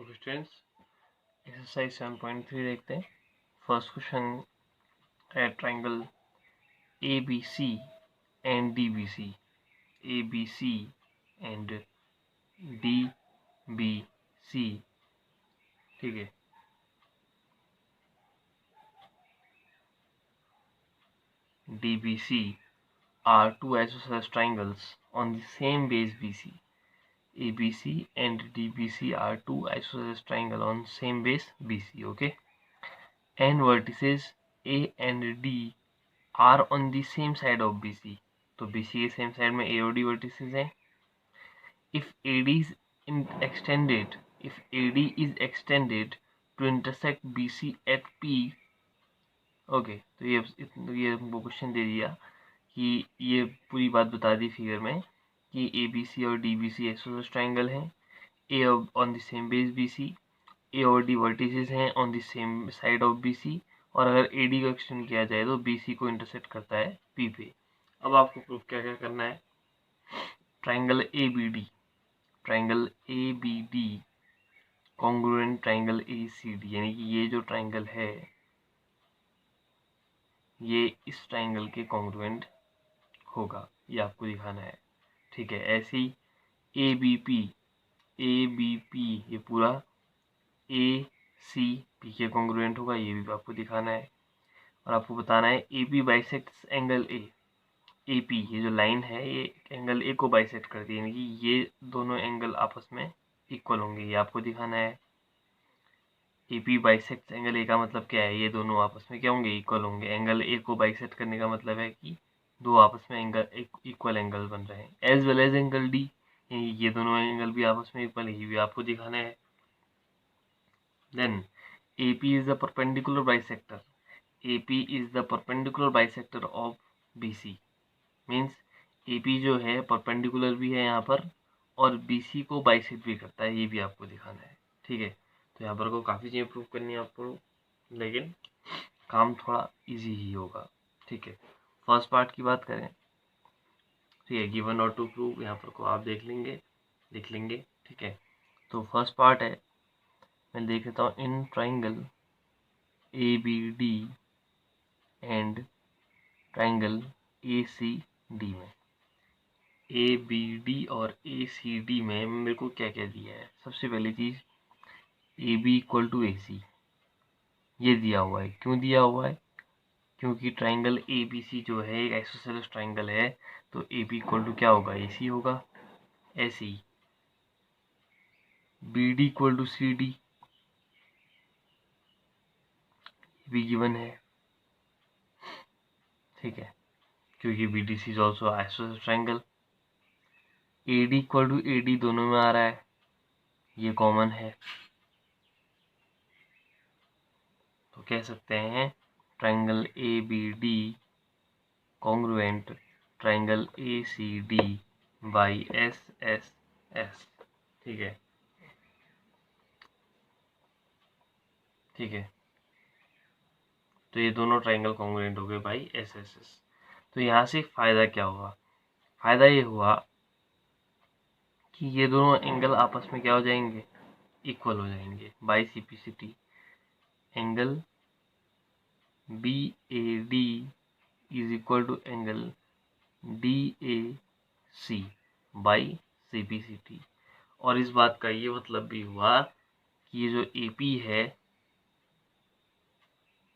Okay students, exercise 7.3 देखते हैं। First question है triangle A B C and D B C, A B C and D B C. ठीक है, D B C are two isosceles triangles on the same base BC. ABC and DBC are two isosceles triangles on same base BC. Okay, and vertices A and D are on the same side of BC. तो BC के same side में A और D vertices हैं. If AD is extended to intersect BC at P. Okay, तो ये हमको question दे दिया कि ये पूरी बात बता दी फिगर में कि ए बी सी और D B C isosceles triangle हैं, A on the same base B C, A और डी वर्टिसेस हैं on the same side of B C, और अगर ए डी को एक्सटेंड किया जाए तो बी सी को इंटरसेक्ट करता है पी पे। अब आपको प्रूफ क्या क्या करना है। Triangle A B D, triangle A B D congruent triangle A C D, यानी कि ये जो ट्राइंगल है ये इस ट्राइंगल के कॉन्ग्रुएंट होगा, ये आपको दिखाना है। ठीक है, ऐसे ही ए बी पी ये पूरा ए सी पी के कॉन्ग्रुएंट होगा, ये भी आपको दिखाना है। और आपको बताना है ए P bisects angle A P, ये जो लाइन है ये एंगल ए को बाइसेक्ट करती है, यानी कि ये दोनों एंगल आपस में इक्वल होंगे, ये आपको दिखाना है। ए पी बाइसेक्ट्स एंगल ए का मतलब क्या है, ये दोनों आपस में क्या होंगे, इक्वल होंगे। एंगल ए को बाइसेक्ट करने का मतलब है कि दो आपस में एंगल इक्वल एंगल बन रहे हैं। As well as angle D, ये दोनों एंगल भी आपस में इक्वल है, ये भी आपको दिखाना है। Then A P is the perpendicular bisector, A P is the perpendicular bisector of B C, means A P जो है परपेंडिकुलर भी है यहाँ पर और बी सी को बाइसेक्ट भी करता है, ये भी आपको दिखाना है। ठीक है, तो यहाँ पर को काफ़ी चीज़ें प्रूव करनी है आपको, लेकिन काम थोड़ा इजी ही होगा। ठीक है, फर्स्ट पार्ट की बात करें, ठीक है, गिवन और टू प्रूव यहाँ पर को आप देख लेंगे। ठीक है, तो फर्स्ट पार्ट है, मैं देख लेता हूँ। In triangle A B D and triangle A C D में, ए बी डी और ए सी डी में मेरे को क्या क्या दिया है। सबसे पहली चीज़ ए बी इक्वल टू ए सी, ये दिया हुआ है। क्यों दिया हुआ है, क्योंकि ट्राइंगल ए बी सी जो है एक आइसोसेलेस ट्राइंगल है, तो ए बी इक्वल टू क्या होगा, ए सी होगा। ऐसे ही B D equal to C D भी गिवन है। ठीक है, क्योंकि B D C is also isosceles triangle. A D equal to A D दोनों में आ रहा है, ये कॉमन है, तो कह सकते हैं triangle A B D congruent triangle A C D by S S S. ठीक है, ठीक है, तो ये दोनों ट्राइंगल कॉन्ग्रुएंट हो गए बाई एस एस एस। तो यहाँ से फ़ायदा क्या हुआ, फ़ायदा ये हुआ कि ये दोनों एंगल आपस में क्या हो जाएंगे, इक्वल हो जाएंगे by C P C T. Angle B A D is equal to angle D A C by C P C T. और इस बात का ये मतलब भी हुआ कि ये जो ए पी है,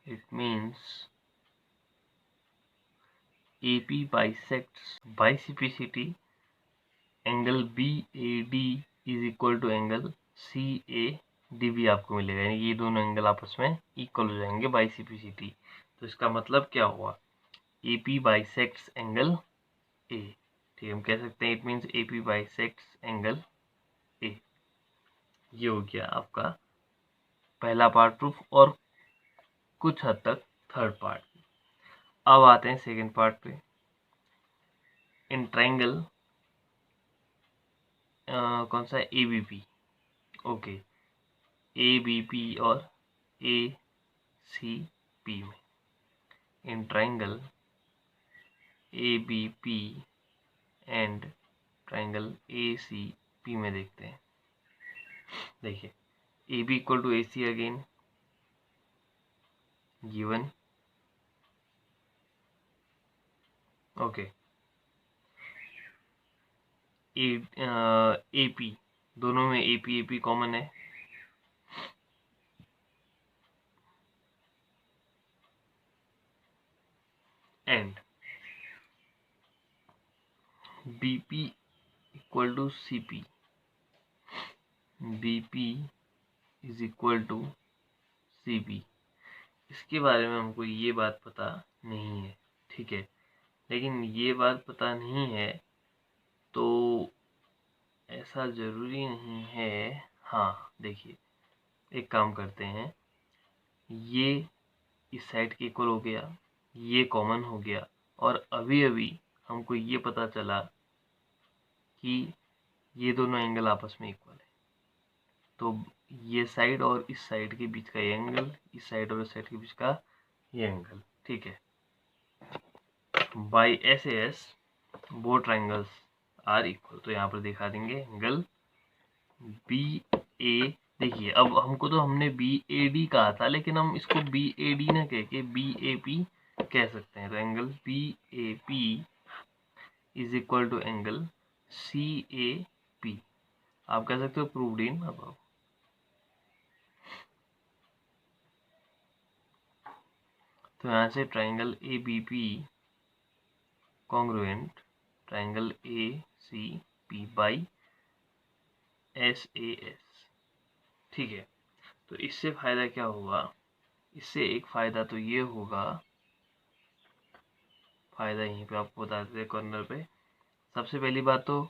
it means AP bisects by CPCT angle BAD is equal to angle CAD भी आपको मिलेगा, यानी ये दोनों एंगल आपस में इक्वल हो जाएंगे बाई CPCT। तो इसका मतलब क्या हुआ, AP bisects एंगल A। ठीक है, हम कह सकते हैं it means AP bisects angle A। ये हो गया आपका पहला पार्ट प्रूफ, और कुछ हद तक थर्ड पार्ट। अब आते हैं सेकेंड पार्ट पे। इन ट्राइंगल कौन सा, A B P, okay, A B P और ए सी पी में, in triangle A B P and triangle A C P में देखते हैं। देखिए, A B equal to A C again given, okay, A P, दोनों में A P common है, and B P equal to C P, B P is equal to C P. इसके बारे में हमको ये बात पता नहीं है, ठीक है, लेकिन ये बात पता नहीं है तो ऐसा ज़रूरी नहीं है। हाँ देखिए, एक काम करते हैं, ये इस साइड के इक्वल हो गया, ये कॉमन हो गया, और अभी अभी हमको ये पता चला कि ये दोनों एंगल आपस में इक्वल है, तो ये साइड और इस साइड के बीच का ये एंगल, इस साइड और इस साइड के बीच का ये एंगल, ठीक है। By S S both triangles are equal, तो यहाँ पर दिखा देंगे एंगल बी ए। देखिए अब हमको तो हमने बी ए डी कहा था, लेकिन हम इसको बी ए डी ना कह के बी ए पी कह सकते हैं। तो angle B A P is equal to angle C A P, आप कह सकते हो प्रूव्ड इन अबव। तो यहाँ से triangle A B P congruent triangle A C P by S A S, ठीक है। तो इससे फायदा क्या होगा, इससे एक फायदा तो ये होगा, फायदा यहीं पे आपको बता देते हैं कॉर्नर पे। सबसे पहली बात तो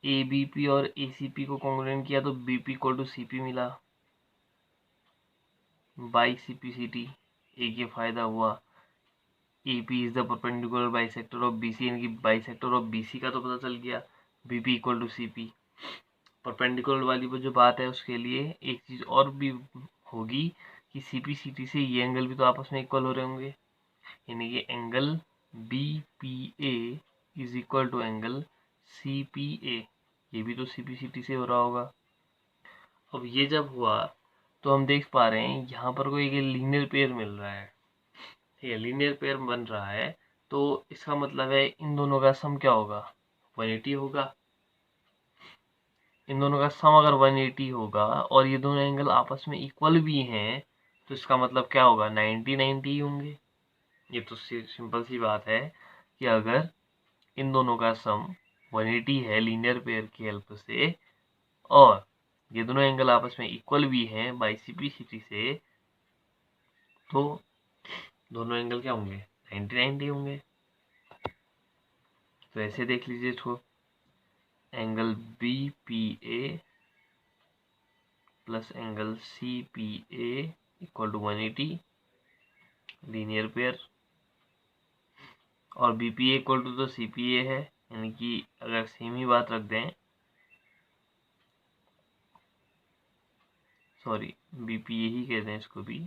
ए बी पी और ए सी पी को कॉन्ग्रुएंट किया तो B P equal to C P मिला by C P C T, एक ये फायदा हुआ। A P is the perpendicular bisector of B C, यानी कि बाइसेक्टर ऑफ बी सी का तो पता चल गया, B P equal to C P. Perpendicular वाली वो जो बात है उसके लिए एक चीज़ और भी होगी कि सी पी सी टी से ये एंगल भी तो आपस में इक्वल हो रहे होंगे, यानी कि angle B P A is equal to angle C P A, ये भी तो सी पी सी टी से हो रहा होगा। अब ये जब हुआ तो हम देख पा रहे हैं यहाँ पर कोई एक लीनियर पेयर मिल रहा है, ठीक है, लीनियर पेयर बन रहा है, तो इसका मतलब है इन दोनों का सम क्या होगा, 180 होगा। इन दोनों का सम अगर 180 होगा और ये दोनों एंगल आपस में इक्वल भी हैं, तो इसका मतलब क्या होगा, 90 होंगे। ये तो सिंपल सी बात है कि अगर इन दोनों का सम 180 है लीनियर पेयर की हेल्प से, और ये दोनों एंगल आपस में इक्वल भी हैं बाई सीपीसीटी से, तो दोनों एंगल क्या होंगे, 90 होंगे। तो ऐसे देख लीजिए इसको, angle B P A plus angle C P A equal to 180 linear pair, और B P A equal to तो सी पी ए है, यानी कि अगर सेम ही बात रख दें, सॉरी बी पी ए ही कहते हैं इसको भी,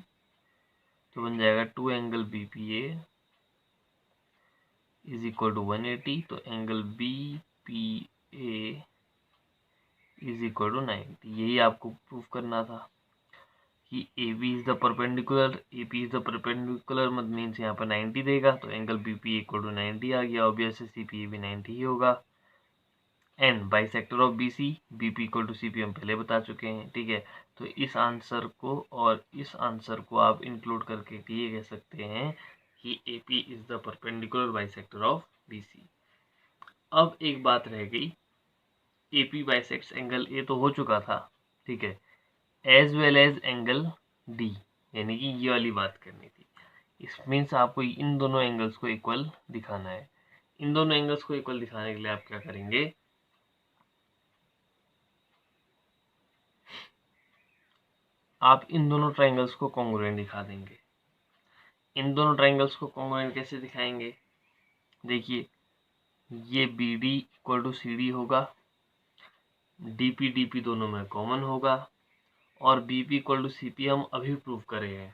तो बन जाएगा 2 angle B P A is equal to 180, तो angle B P A is equal to 90। यही आपको प्रूव करना था कि A B is the perpendicular, A P is the perpendicular मत मीन्स यहाँ पर 90 देगा, तो angle B P equal to 90 आ गया, ऑब्वियसली सी पी भी 90 ही होगा। And bisector of B C, B P equal to C P हम पहले बता चुके हैं, ठीक है। तो इस आंसर को और इस आंसर को आप इंक्लूड करके ये कह सकते हैं कि A P is the perpendicular bisector of B C. अब एक बात रह गई, A P bisects angle A तो हो चुका था, ठीक है, as well as angle D, यानी कि ये वाली बात करनी थी। इस मीन्स आपको इन दोनों एंगल्स को इक्वल दिखाना है। इन दोनों एंगल्स को इक्वल दिखाने के लिए आप क्या करेंगे, आप इन दोनों ट्राइंगल्स को कॉन्ग्रुएंट दिखा देंगे। इन दोनों ट्राइंगल्स को कॉन्ग्रुएंट कैसे दिखाएंगे, देखिए ये B D equal to C D होगा, डी पी दोनों में कॉमन होगा, और B P equal to C P हम अभी प्रूव करे हैं,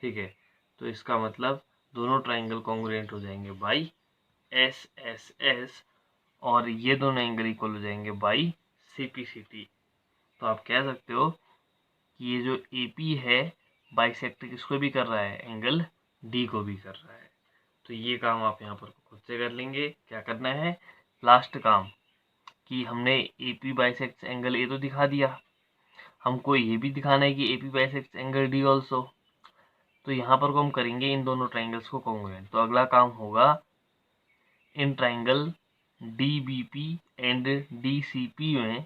ठीक है। तो इसका मतलब दोनों ट्राइंगल कॉन्ग्रुएंट हो जाएंगे बाई एस एस एस, और ये दोनों एंगल इक्वल हो जाएंगे by C P C T. तो आप कह सकते हो कि ये जो AP है बाइसेक्ट किसको भी कर रहा है, एंगल D को भी कर रहा है। तो ये काम आप यहाँ पर खुद से कर लेंगे। क्या करना है, लास्ट काम कि हमने AP बाइसेक्ट एंगल A तो दिखा दिया, हमको ये भी दिखाना है कि AP bisect angle D also. तो यहाँ पर को हम करेंगे इन दोनों ट्राइंगल्स को कॉन्ग्रुएंट। तो अगला काम होगा इन ट्राइंगल DBP एंड DCP में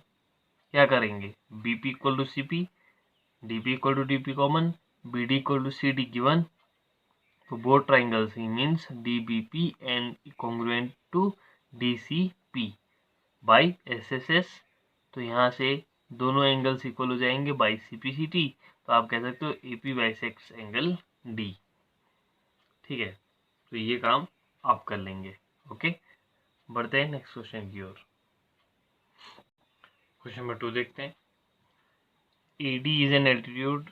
क्या करेंगे, BP equal to CP, DP equal to DP common, BD equal to CD given. तो बोथ ट्राइंगल्स ही means DBP and congruent to DCP by SSS। तो यहाँ से दोनों एंगल्स इक्वल हो जाएंगे बाई CPCT। तो आप कह सकते हो AP बाइसेक्ट्स एंगल D। ठीक है, तो ये काम आप कर लेंगे। ओके, बढ़ते हैं नेक्स्ट क्वेश्चन की ओर। क्वेश्चन नंबर 2 देखते हैं। AD is an altitude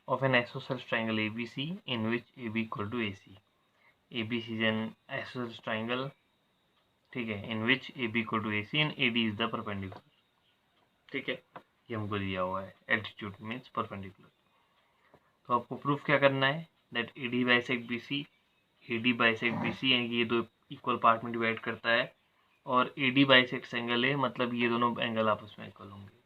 of an isosceles triangle ABC in which AB equal to AC. ABC is an isosceles triangle, ठीक है, in which AB equal to AC and AD is the perpendicular। ठीक है, ये हमको दिया हुआ है, altitude means perpendicular. तो आपको प्रूफ क्या करना है, that AD bisect BC, AD bisect BC यानी कि ये दो इक्वल पार्ट में डिवाइड करता है, और AD बाइसेक्ट एंगल है, मतलब ये दोनों एंगल आपस में इक्वल होंगे।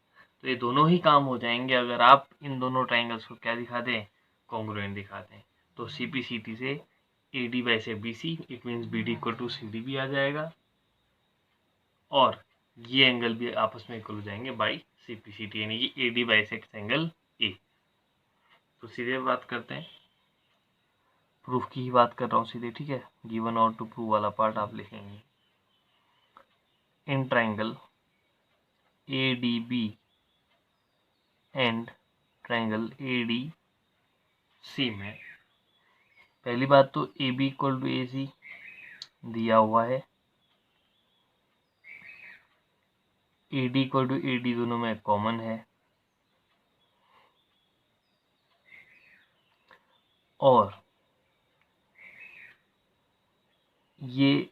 तो ये दोनों ही काम हो जाएंगे अगर आप इन दोनों ट्राइंगल्स को क्या दिखा दें, कॉन्ग्रुएंट दिखा दें। तो CPCT से AD bisect BC it means BD equal to CD भी आ जाएगा, और ये एंगल भी आपस में इक्वल हो जाएंगे बाई CPCT यानी कि AD बाइसेक्ट एंगल A। तो सीधे बात करते हैं, प्रूफ की ही बात कर रहा हूँ सीधे, ठीक है। गिवन और टू प्रूव वाला पार्ट आप लिखेंगे। In triangle ADB and triangle ADC में पहली बात तो AB इक्वल टू AC दिया हुआ है, AD इक्वल टू AD दोनों में कॉमन है, और ये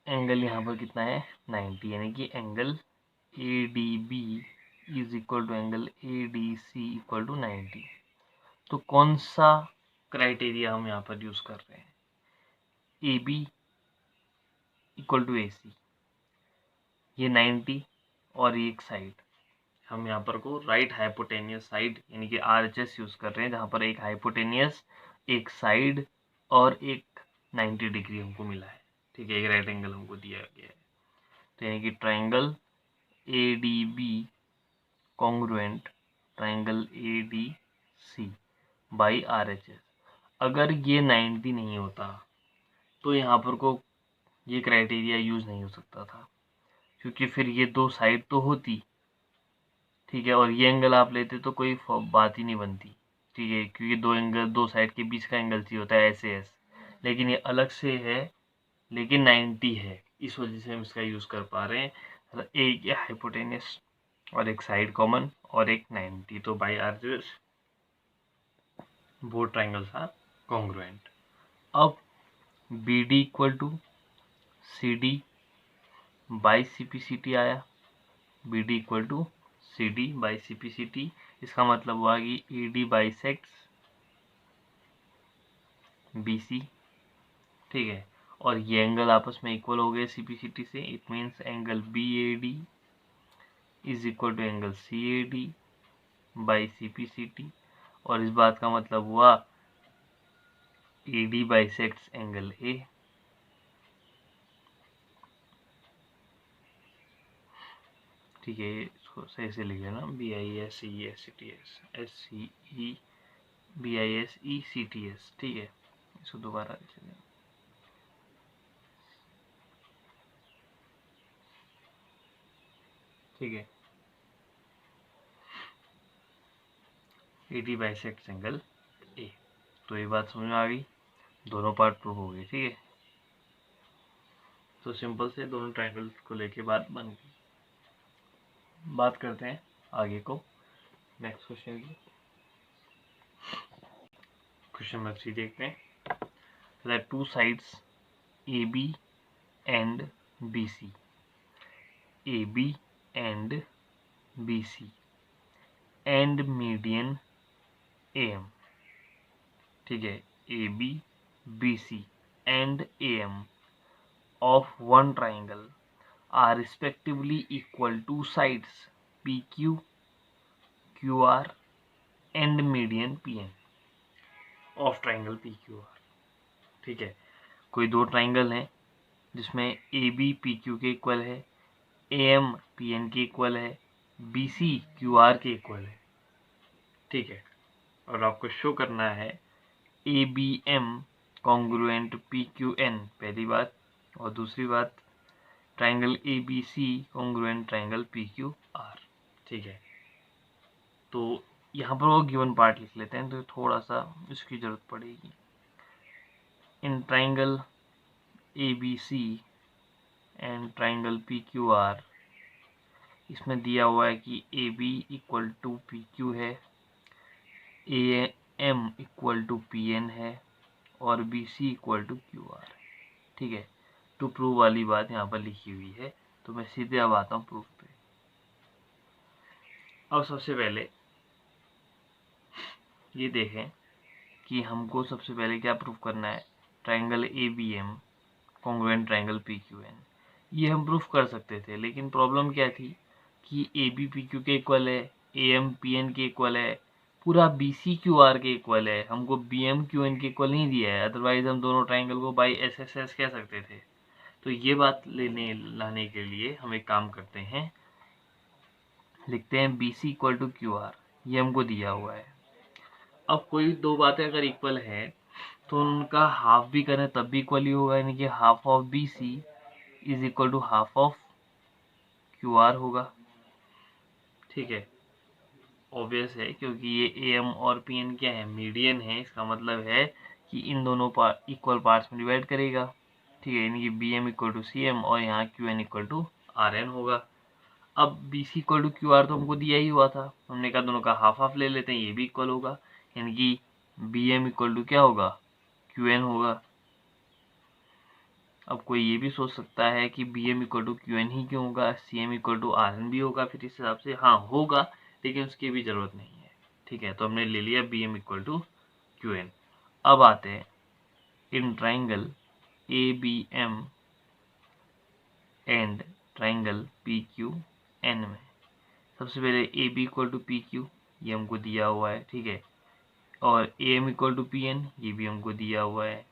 एंगल यहाँ पर कितना है 90, यानी कि angle ADB is equal to angle ADC equal to 90। तो कौन सा क्राइटेरिया हम यहाँ पर यूज कर रहे हैं, AB इक्वल टू AC, ये 90 और एक साइड, हम यहाँ पर को राइट हाइपोटेनियस साइड यानी कि RHS यूज कर रहे हैं, जहाँ पर एक हाइपोटेनियस, एक साइड और एक 90 डिग्री हमको मिला है। ठीक है, एक राइट एंगल हमको दिया गया है। तो यानी कि triangle ADB congruent triangle ADC by RHS। अगर ये 90 नहीं होता तो यहाँ पर को ये क्राइटेरिया यूज नहीं हो सकता था, क्योंकि फिर ये दो साइड तो होती, ठीक है, और ये एंगल आप लेते तो कोई बात ही नहीं बनती। ठीक है, क्योंकि दो एंगल, दो साइड के बीच का एंगल चाहिए होता है SAS, लेकिन ये अलग से है, लेकिन 90 है, इस वजह से हम इसका यूज कर पा रहे हैं। एक हाइपोटेनियस और एक साइड कॉमन और एक 90, तो by RHS both triangles are congruent. अब BD equal to CD by CPCT आया, BD equal to CD by CPCT, इसका मतलब हुआ कि AD बाइसेक्ट्स BC, ठीक है, और ये एंगल आपस में इक्वल हो गए CPCT से, it means angle BAD is equal to angle CAD by CPCT, और इस बात का मतलब हुआ AD बाइसेक्ट्स एंगल A। ठीक है, इसको सही से लिख लेना, BISECTS, ठीक है, इसको दोबारा लिख लेना। ठीक है, AD बाइसेक्ट्स एंगल A। तो ये बात समझ में आ गई, दोनों पार्ट प्रूव हो गए। ठीक है, तो सिंपल से दोनों ट्रायंगल को लेके बात बन गई। बात करते हैं आगे को, नेक्स्ट क्वेश्चन की। क्वेश्चन नंबर 3 देखते हैं। The two sides AB and BC, AB and BC and median AM, ठीक है, AB, BC and AM of one triangle are respectively equal to sides PQ, QR and median PN of triangle PQR। ठीक है, कोई दो triangle हैं जिसमें AB PQ के equal है, AM PN के इक्वल है, BC QR के इक्वल है। ठीक है, और आपको शो करना है ABM कॉन्ग्रुएंट PQN, पहली बात, और दूसरी बात triangle ABC congruent triangle PQR। ठीक है, तो यहाँ पर वो गिवन पार्ट लिख लेते हैं, तो थोड़ा सा इसकी जरूरत पड़ेगी। In triangle ABC and triangle PQR, इसमें दिया हुआ है कि AB इक्वल टू PQ है, AM इक्वल टू PN है और BC इक्वल टू QR। ठीक है, टू प्रूव वाली बात यहाँ पर लिखी हुई है, तो मैं सीधे अब आता हूँ प्रूफ पे। अब सबसे पहले ये देखें कि हमको सबसे पहले क्या प्रूफ करना है, triangle ABM congruent triangle PQN। ये हम प्रूफ कर सकते थे, लेकिन प्रॉब्लम क्या थी कि AB PQ के इक्वल है, AM PN के इक्वल है, पूरा BC QR के इक्वल है, हमको BM QN के इक्वल नहीं दिया है, अदरवाइज हम दोनों ट्राइंगल को बाई SSS कह सकते थे। तो ये बात लाने के लिए हम एक काम करते हैं, लिखते हैं BC इक्वल टू QR, ये हमको दिया हुआ है। अब कोई दो बातें अगर इक्वल है तो उनका हाफ भी करें तब भी इक्वल ही होगा, यानी कि half of BC is equal to half of QR होगा। ठीक है, ऑब्वियस है, क्योंकि ये AM और PN क्या है, मीडियन है, इसका मतलब है कि इन दोनों इक्वल पार्ट्स में डिवाइड करेगा। ठीक है, यानी कि BM इक्वल टू CM और यहाँ QN इक्वल टू RN होगा। अब BC इक्वल टू QR तो हमको दिया ही हुआ था, हमने कहा दोनों का हाफ हाफ ले लेते हैं, ये भी इक्वल होगा, यानी कि BM इक्वल टू क्या होगा, QN होगा। अब कोई ये भी सोच सकता है कि BM इक्वल टू QN ही क्यों होगा, CM इक्वल टू RN भी होगा, फिर इस हिसाब से हाँ होगा, लेकिन उसकी भी जरूरत नहीं है। ठीक है, तो हमने ले लिया BM इक्वल टू QN। अब आते हैं in triangle ABM and triangle PQN में। सबसे पहले AB इक्वल टू PQ, ये हमको दिया हुआ है। ठीक है, और AM इक्वल टू PN, ये भी हमको दिया हुआ है।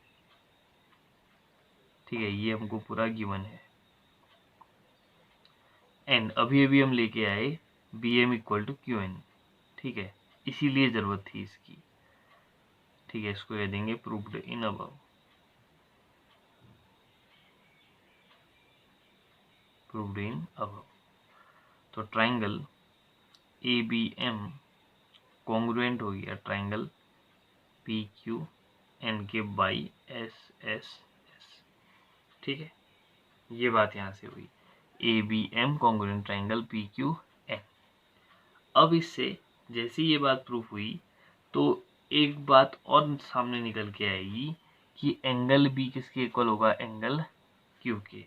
ठीक है, ये हमको पूरा गिवन है। एंड अभी अभी हम लेके आए BM इक्वल टू QN। ठीक है, इसीलिए जरूरत थी इसकी। ठीक है, इसको कह देंगे proved in above, proved in above. तो ट्राइंगल ABM कॉन्ग्रुएंट हो गया ट्राइंगल PQN के बाई SSS। ठीक है, ये बात यहाँ से हुई, ABM कॉन्ग्रुएंट ट्राइंगल PQN। अब इससे जैसे ये बात प्रूफ हुई तो एक बात और सामने निकल के आएगी कि एंगल B किसके इक्वल होगा, एंगल Q के।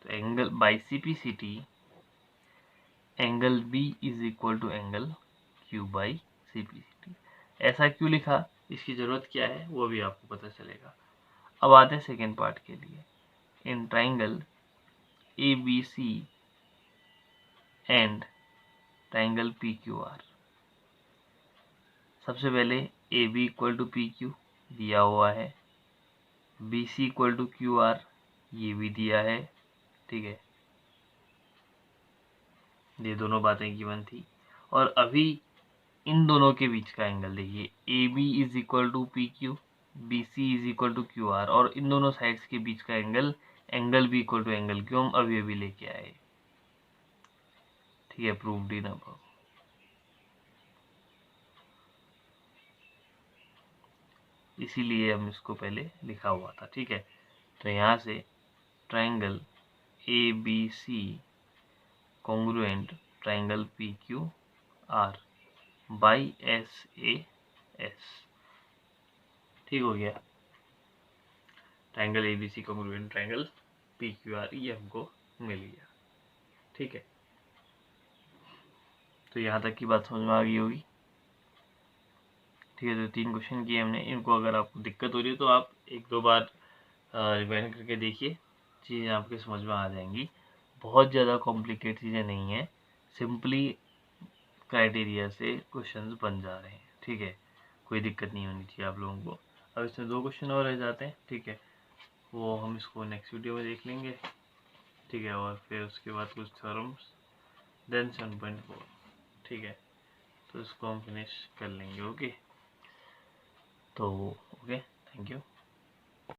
तो angle by CPCT angle B is equal to angle Q by CPCT। ऐसा क्यों लिखा, इसकी जरूरत क्या है, वो भी आपको पता चलेगा। अब आते हैं सेकेंड पार्ट के लिए। In triangle ABC and triangle PQR, सबसे पहले AB इक्वल टू PQ दिया हुआ है, BC इक्वल टू QR ये भी दिया है। ठीक है, ये दोनों बातें गिवन थी। और अभी इन दोनों के बीच का एंगल देखिए, AB is equal to PQ, BC is equal to QR, और इन दोनों साइड्स के बीच का angle, angle B equal to angle Q हम अभी अभी लेके आए। ठीक है, प्रूव्ड इन अबव। इसीलिए हम इसको पहले लिखा हुआ था। ठीक है, तो यहाँ से triangle ABC congruent triangle PQR by SAS। ठीक हो गया, triangle ABC congruent triangle PQR ये हमको मिल गया। ठीक है, तो यहाँ तक की बात समझ में आ गई होगी। ठीक है। तो 3 क्वेश्चन किए हमने। इनको अगर आपको दिक्कत हो रही है तो आप 1-2 बार रिवाइंड करके देखिए, चीज़ें आपके समझ में आ जाएंगी। बहुत ज़्यादा कॉम्प्लिकेट चीज़ें नहीं है, सिंपली क्राइटेरिया से क्वेश्चंस बन जा रहे हैं, ठीक है। कोई दिक्कत नहीं होनी चाहिए आप लोगों को। अब इसमें 2 क्वेश्चन और रह जाते हैं, ठीक है, वो हम इसको नेक्स्ट वीडियो में देख लेंगे, ठीक है। और फिर उसके बाद कुछ थ्योरम्स, देन 7.4, ठीक है। तो इसको हम फिनिश कर लेंगे। ओके, तो ओके, थैंक यू।